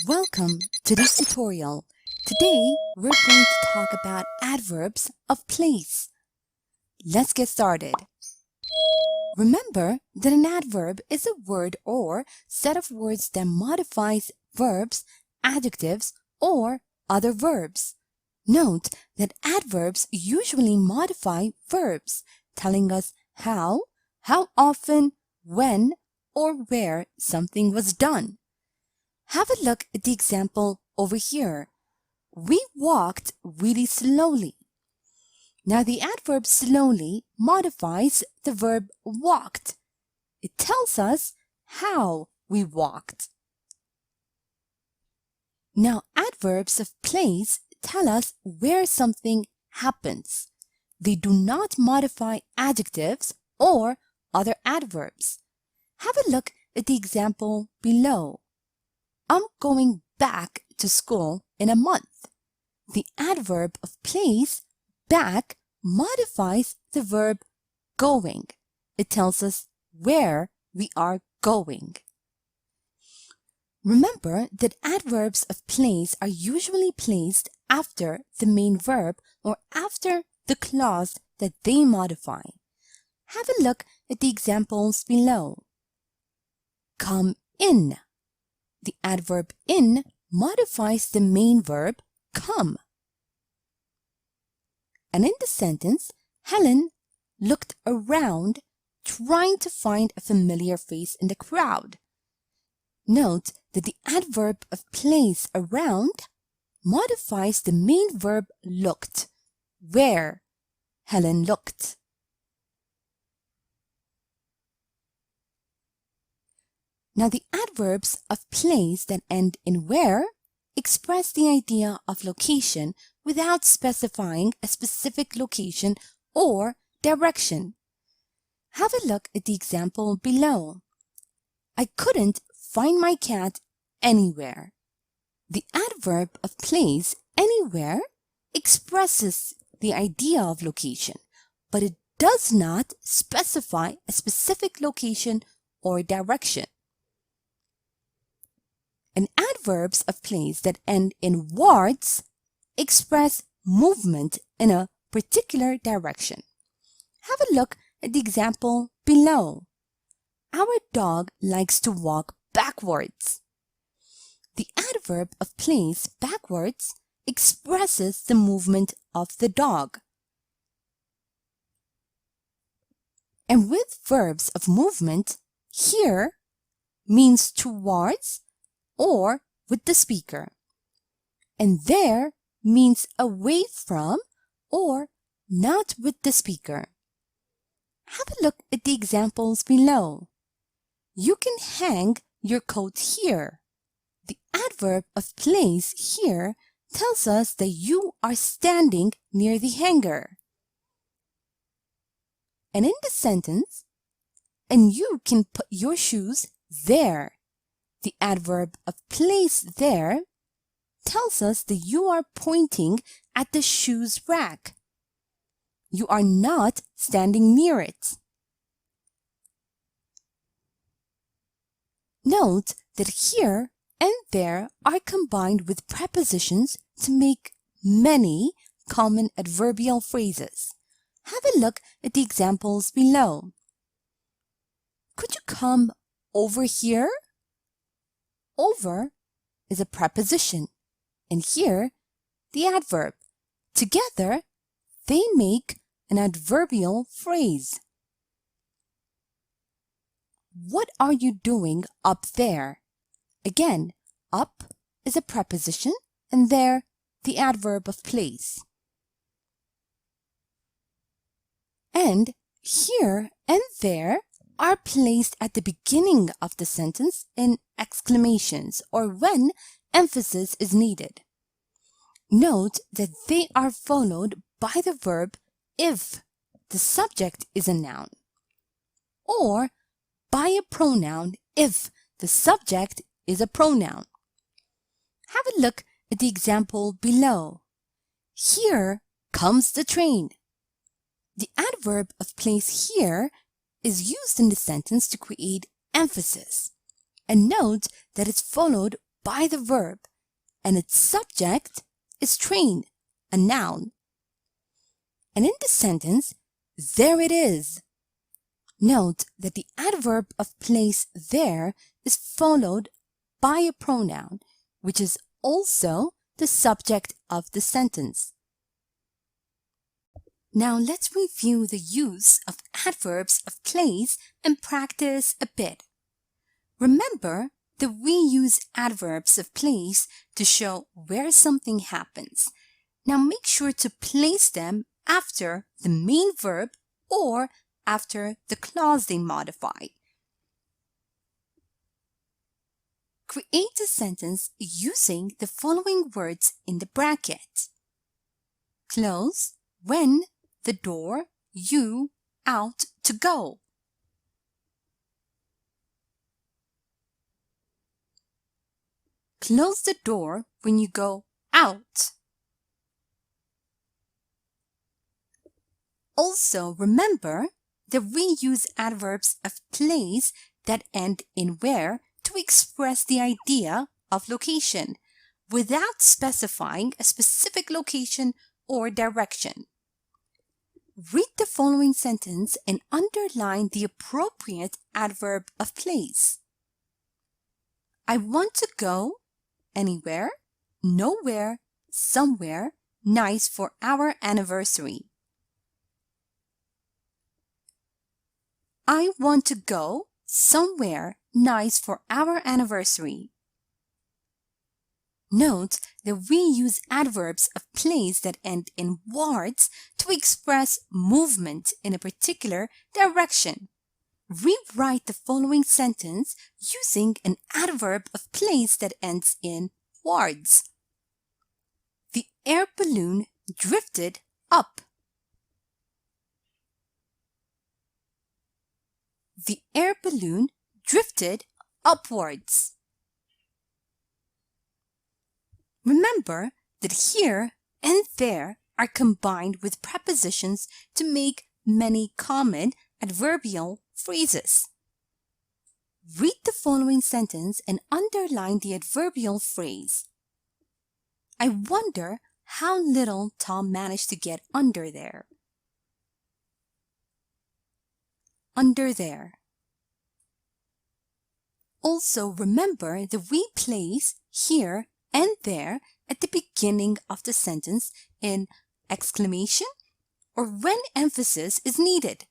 Welcome to this tutorial. Today, we're going to talk about adverbs of place. Let's get started. Remember that an adverb is a word or set of words that modifies verbs, adjectives, or other verbs. Note that adverbs usually modify verbs, telling us how often, when, or where something was done. Have a look at the example over here. We walked really slowly. Now the adverb slowly modifies the verb walked. It tells us how we walked. Now adverbs of place tell us where something happens. They do not modify adjectives or other adverbs. Have a look at the example below. I'm going back to school in a month. The adverb of place, back, modifies the verb going. It tells us where we are going. Remember that adverbs of place are usually placed after the main verb or after the clause that they modify. Have a look at the examples below. Come in. The adverb in modifies the main verb come. And in the sentence, Helen looked around trying to find a familiar face in the crowd. Note that the adverb of place around modifies the main verb looked, where Helen looked. Now the adverbs of place that end in where express the idea of location without specifying a specific location or direction. Have a look at the example below. I couldn't find my cat anywhere. The adverb of place anywhere expresses the idea of location, but it does not specify a specific location or direction. And adverbs of place that end in wards express movement in a particular direction. Have a look at the example below. Our dog likes to walk backwards. The adverb of place backwards expresses the movement of the dog. And with verbs of movement, here means towards or with the speaker, and there means away from or not with the speaker. Have a look at the examples below. You can hang your coat here. The adverb of place here tells us that you are standing near the hanger. And in the sentence, and you can put your shoes there. The adverb of place there tells us that you are pointing at the shoes rack. You are not standing near it. Note that here and there are combined with prepositions to make many common adverbial phrases. Have a look at the examples below. Could you come over here? Over is a preposition, and here the adverb. Together, they make an adverbial phrase. What are you doing up there? Again, up is a preposition, and there the adverb of place. And here and there are placed at the beginning of the sentence in exclamations or when emphasis is needed. Note that they are followed by the verb if the subject is a noun, or by a pronoun if the subject is a pronoun. Have a look at the example below. Here comes the train. The adverb of place here is used in the sentence to create emphasis. And note that it's followed by the verb, and its subject is train, a noun. And in the sentence, there it is. Note that the adverb of place there is followed by a pronoun, which is also the subject of the sentence. Now let's review the use of adverbs of place and practice a bit. Remember that we use adverbs of place to show where something happens. Now make sure to place them after the main verb or after the clause they modify. Create a sentence using the following words in the bracket. Close when the door, you, out to go. Close the door when you go out. Also, remember that we use adverbs of place that end in where to express the idea of location without specifying a specific location or direction. Read the following sentence and underline the appropriate adverb of place. I want to go anywhere, nowhere, somewhere nice for our anniversary. I want to go somewhere nice for our anniversary. Note that we use adverbs of place that end in wards to express movement in a particular direction. Rewrite the following sentence using an adverb of place that ends in wards. The air balloon drifted up. The air balloon drifted upwards. Remember that here and there are combined with prepositions to make many common adverbial phrases. Read the following sentence and underline the adverbial phrase. I wonder how little Tom managed to get under there. Under there. Also remember that we place here and there at the beginning of the sentence in exclamation or when emphasis is needed.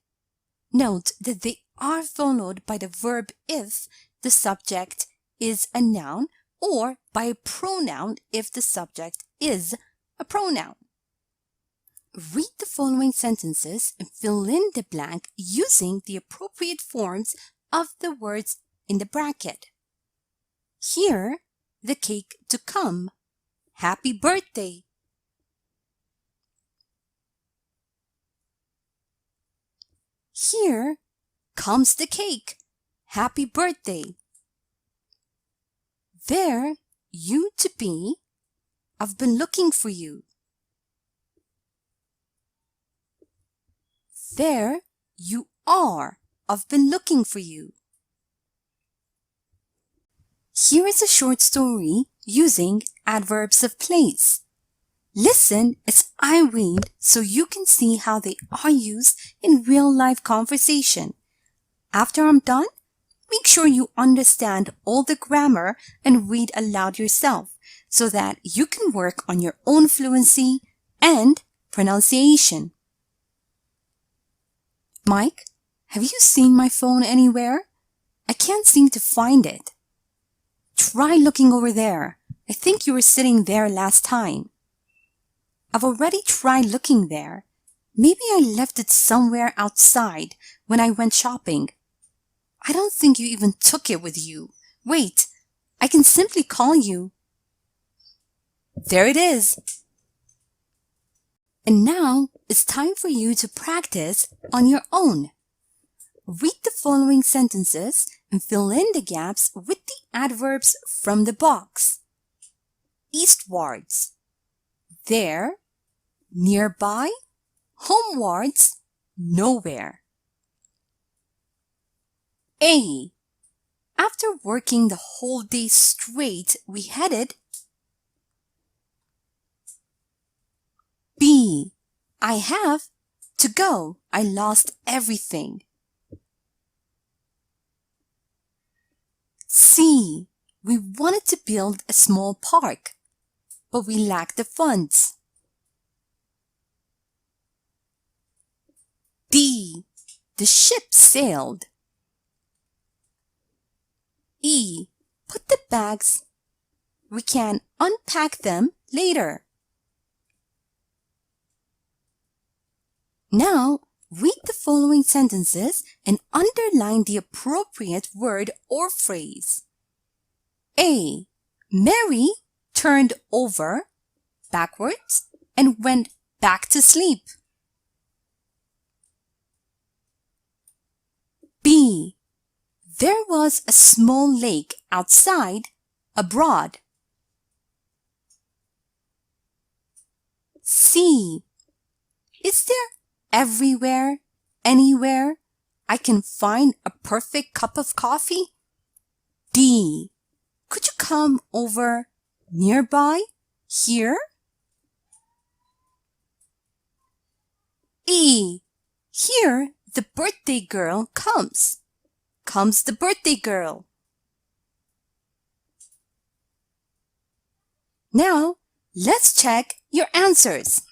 Note that they are followed by the verb if the subject is a noun or by a pronoun if the subject is a pronoun. Read the following sentences and fill in the blank using the appropriate forms of the words in the bracket. Here, the cake to come. Happy birthday! Here comes the cake. Happy birthday! There, you to be. I've been looking for you. There you are. I've been looking for you. Here is a short story using adverbs of place. Listen as I read so you can see how they are used in real-life conversation. After I'm done, make sure you understand all the grammar and read aloud yourself so that you can work on your own fluency and pronunciation. Mike, have you seen my phone anywhere? I can't seem to find it. Try looking over there. I think you were sitting there last time. I've already tried looking there. Maybe I left it somewhere outside when I went shopping. I don't think you even took it with you. Wait, I can simply call you. There it is. And now it's time for you to practice on your own. Read the following sentences and fill in the gaps with the adverbs from the box. Eastwards, there, nearby, homewards, nowhere. A. After working the whole day straight, we headed B. I have to go. I lost everything. C. We wanted to build a small park, but we lacked the funds. D. The ship sailed. E. Put the bags. We can unpack them later. Now, read the following sentences and underline the appropriate word or phrase. A. Mary turned over backwards and went back to sleep. B. There was a small lake outside, abroad. C. Is there everywhere, anywhere, I can find a perfect cup of coffee? D. Could you come over nearby, here? E. Here the birthday girl comes. Comes the birthday girl. Now, let's check your answers.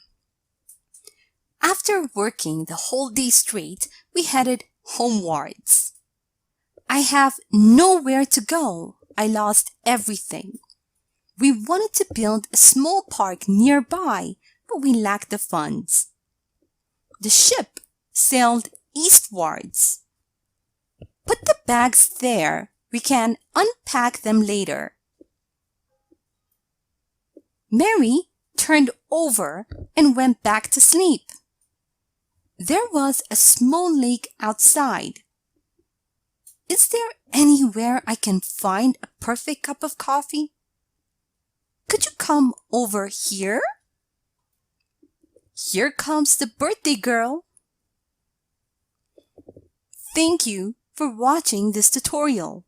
After working the whole day straight, we headed homewards. I have nowhere to go. I lost everything. We wanted to build a small park nearby, but we lacked the funds. The ship sailed eastwards. Put the bags there. We can unpack them later. Mary turned over and went back to sleep. There was a small lake outside. Is there anywhere I can find a perfect cup of coffee? Could you come over here? Here comes the birthday girl. Thank you for watching this tutorial.